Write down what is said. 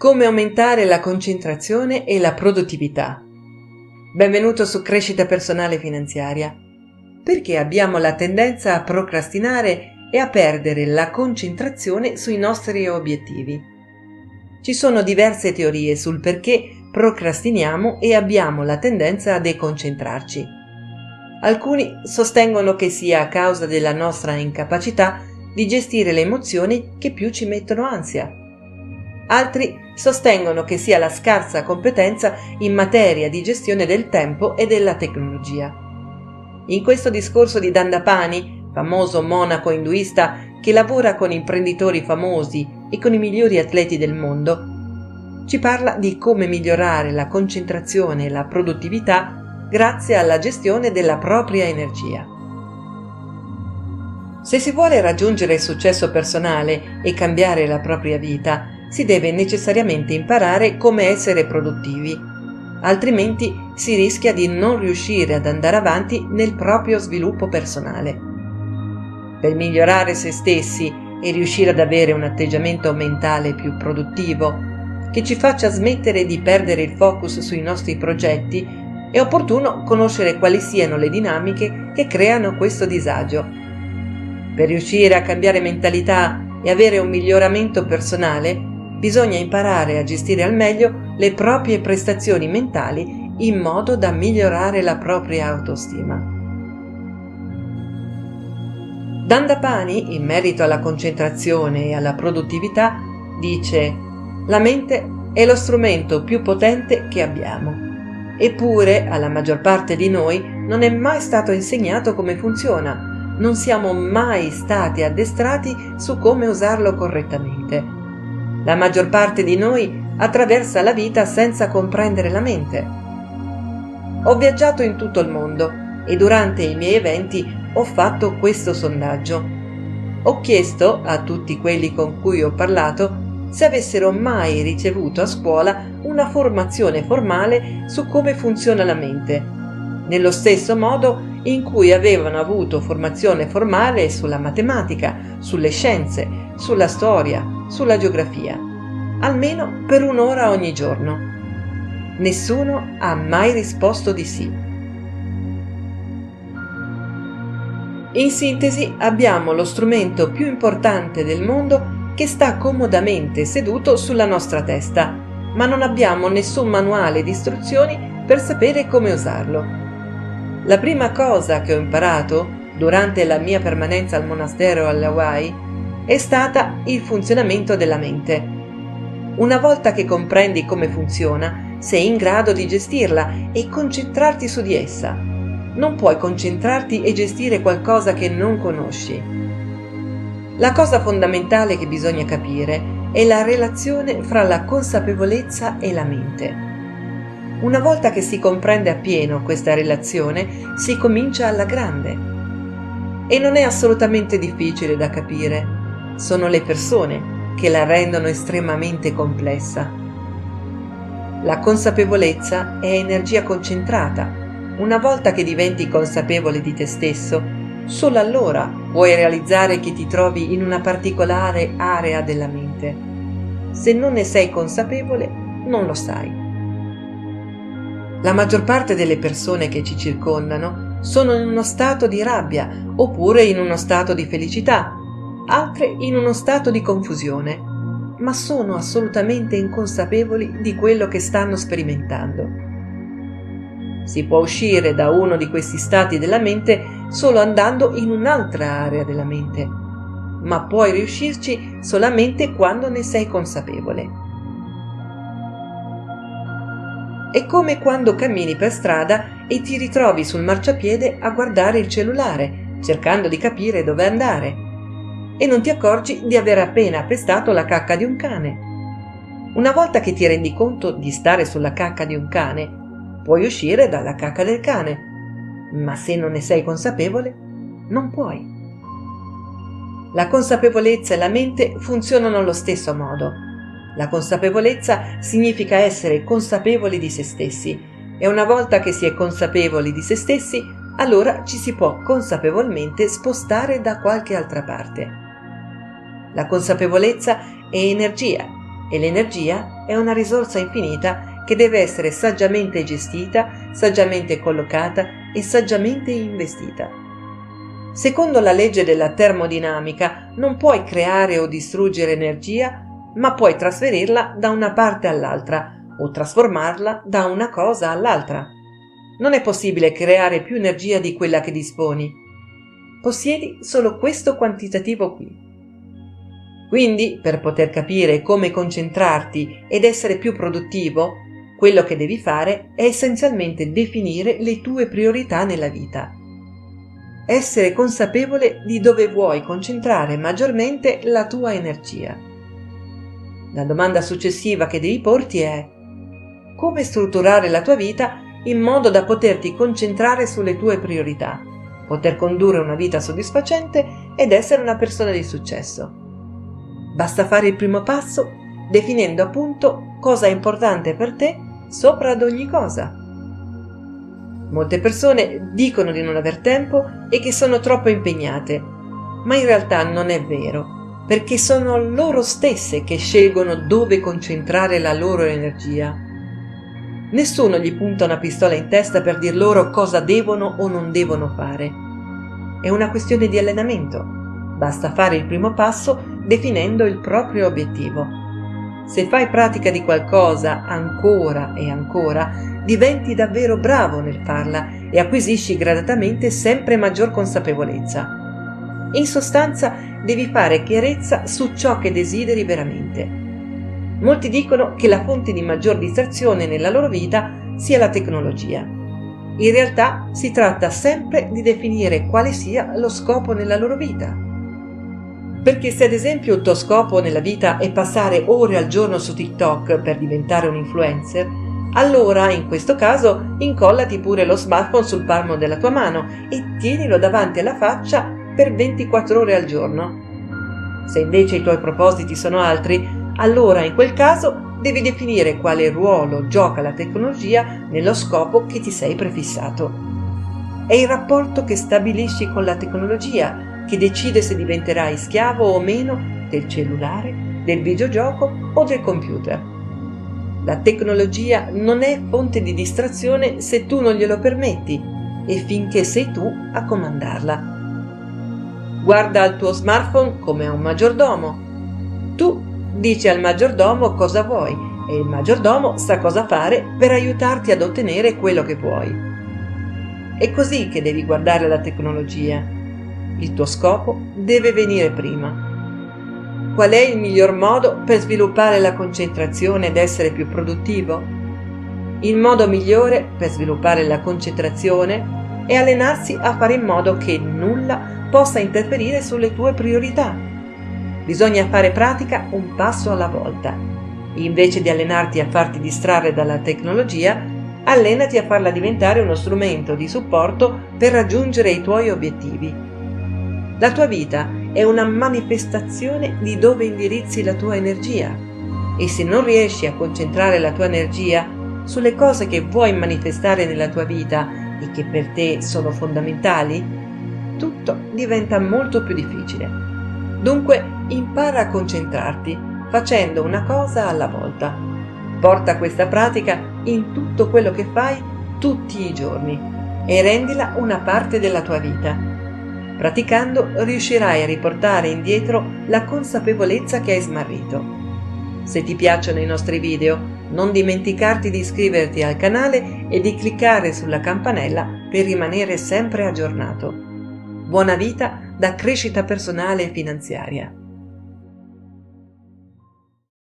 Come aumentare la concentrazione e la produttività. Benvenuto su Crescita Personale Finanziaria. Perché abbiamo la tendenza a procrastinare e a perdere la concentrazione sui nostri obiettivi? Ci sono diverse teorie sul perché procrastiniamo e abbiamo la tendenza a deconcentrarci. Alcuni sostengono che sia a causa della nostra incapacità di gestire le emozioni che più ci mettono ansia. Altri sostengono che sia la scarsa competenza in materia di gestione del tempo e della tecnologia. In questo discorso di Dandapani, famoso monaco induista che lavora con imprenditori famosi e con i migliori atleti del mondo, ci parla di come migliorare la concentrazione e la produttività grazie alla gestione della propria energia. Se si vuole raggiungere il successo personale e cambiare la propria vita, si deve necessariamente imparare come essere produttivi, altrimenti si rischia di non riuscire ad andare avanti nel proprio sviluppo personale. Per migliorare se stessi e riuscire ad avere un atteggiamento mentale più produttivo, che ci faccia smettere di perdere il focus sui nostri progetti, è opportuno conoscere quali siano le dinamiche che creano questo disagio. Per riuscire a cambiare mentalità e avere un miglioramento personale, bisogna imparare a gestire al meglio le proprie prestazioni mentali in modo da migliorare la propria autostima. Dandapani, in merito alla concentrazione e alla produttività, dice: «La mente è lo strumento più potente che abbiamo. Eppure, alla maggior parte di noi non è mai stato insegnato come funziona. Non siamo mai stati addestrati su come usarlo correttamente. La maggior parte di noi attraversa la vita senza comprendere la mente. Ho viaggiato in tutto il mondo e durante i miei eventi ho fatto questo sondaggio. Ho chiesto a tutti quelli con cui ho parlato se avessero mai ricevuto a scuola una formazione formale su come funziona la mente, nello stesso modo in cui avevano avuto formazione formale sulla matematica, sulle scienze, sulla storia, sulla geografia, almeno per un'ora ogni giorno. Nessuno ha mai risposto di sì. In sintesi, abbiamo lo strumento più importante del mondo che sta comodamente seduto sulla nostra testa, ma non abbiamo nessun manuale di istruzioni per sapere come usarlo. La prima cosa che ho imparato durante la mia permanenza al monastero alle Hawaii è stata il funzionamento della mente. Una volta che comprendi come funziona, sei in grado di gestirla e concentrarti su di essa. Non puoi concentrarti e gestire qualcosa che non conosci. La cosa fondamentale che bisogna capire è la relazione fra la consapevolezza e la mente. Una volta che si comprende appieno questa relazione, si comincia alla grande. E non è assolutamente difficile da capire. Sono le persone che la rendono estremamente complessa. La consapevolezza è energia concentrata. Una volta che diventi consapevole di te stesso, solo allora puoi realizzare che ti trovi in una particolare area della mente. Se non ne sei consapevole, non lo sai. La maggior parte delle persone che ci circondano sono in uno stato di rabbia oppure in uno stato di felicità, altre in uno stato di confusione, ma sono assolutamente inconsapevoli di quello che stanno sperimentando. Si può uscire da uno di questi stati della mente solo andando in un'altra area della mente, ma puoi riuscirci solamente quando ne sei consapevole. È come quando cammini per strada e ti ritrovi sul marciapiede a guardare il cellulare, cercando di capire dove andare, e non ti accorgi di aver appena pestato la cacca di un cane. Una volta che ti rendi conto di stare sulla cacca di un cane, puoi uscire dalla cacca del cane, ma se non ne sei consapevole, non puoi. La consapevolezza e la mente funzionano allo stesso modo. La consapevolezza significa essere consapevoli di se stessi e una volta che si è consapevoli di se stessi, allora ci si può consapevolmente spostare da qualche altra parte. La consapevolezza è energia e l'energia è una risorsa infinita che deve essere saggiamente gestita, saggiamente collocata e saggiamente investita. Secondo la legge della termodinamica non puoi creare o distruggere energia, ma puoi trasferirla da una parte all'altra o trasformarla da una cosa all'altra. Non è possibile creare più energia di quella che disponi. Possiedi solo questo quantitativo qui. Quindi, per poter capire come concentrarti ed essere più produttivo, quello che devi fare è essenzialmente definire le tue priorità nella vita. Essere consapevole di dove vuoi concentrare maggiormente la tua energia. La domanda successiva che devi porti è: come strutturare la tua vita in modo da poterti concentrare sulle tue priorità, poter condurre una vita soddisfacente ed essere una persona di successo? Basta fare il primo passo definendo appunto cosa è importante per te sopra ad ogni cosa. Molte persone dicono di non aver tempo e che sono troppo impegnate, ma in realtà non è vero, perché sono loro stesse che scelgono dove concentrare la loro energia. Nessuno gli punta una pistola in testa per dir loro cosa devono o non devono fare. È una questione di allenamento. Basta fare il primo passo definendo il proprio obiettivo. Se fai pratica di qualcosa ancora e ancora, diventi davvero bravo nel farla e acquisisci gradatamente sempre maggior consapevolezza. In sostanza, devi fare chiarezza su ciò che desideri veramente. Molti dicono che la fonte di maggior distrazione nella loro vita sia la tecnologia. In realtà si tratta sempre di definire quale sia lo scopo nella loro vita. Perché se ad esempio il tuo scopo nella vita è passare ore al giorno su TikTok per diventare un influencer, allora in questo caso incollati pure lo smartphone sul palmo della tua mano e tienilo davanti alla faccia per 24 ore al giorno. Se invece i tuoi propositi sono altri, allora in quel caso devi definire quale ruolo gioca la tecnologia nello scopo che ti sei prefissato. È il rapporto che stabilisci con la tecnologia che decide se diventerai schiavo o meno del cellulare, del videogioco o del computer. La tecnologia non è fonte di distrazione se tu non glielo permetti e finché sei tu a comandarla. Guarda il tuo smartphone come a un maggiordomo. Tu dici al maggiordomo cosa vuoi e il maggiordomo sa cosa fare per aiutarti ad ottenere quello che vuoi. È così che devi guardare la tecnologia. Il tuo scopo deve venire prima. Qual è il miglior modo per sviluppare la concentrazione ed essere più produttivo? Il modo migliore per sviluppare la concentrazione è allenarsi a fare in modo che nulla possa interferire sulle tue priorità. Bisogna fare pratica un passo alla volta. Invece di allenarti a farti distrarre dalla tecnologia, allenati a farla diventare uno strumento di supporto per raggiungere i tuoi obiettivi. La tua vita è una manifestazione di dove indirizzi la tua energia e se non riesci a concentrare la tua energia sulle cose che vuoi manifestare nella tua vita e che per te sono fondamentali, tutto diventa molto più difficile. Dunque impara a concentrarti facendo una cosa alla volta. Porta questa pratica in tutto quello che fai tutti i giorni e rendila una parte della tua vita. Praticando riuscirai a riportare indietro la consapevolezza che hai smarrito. Se ti piacciono i nostri video, non dimenticarti di iscriverti al canale e di cliccare sulla campanella per rimanere sempre aggiornato. Buona vita da Crescita Personale e Finanziaria.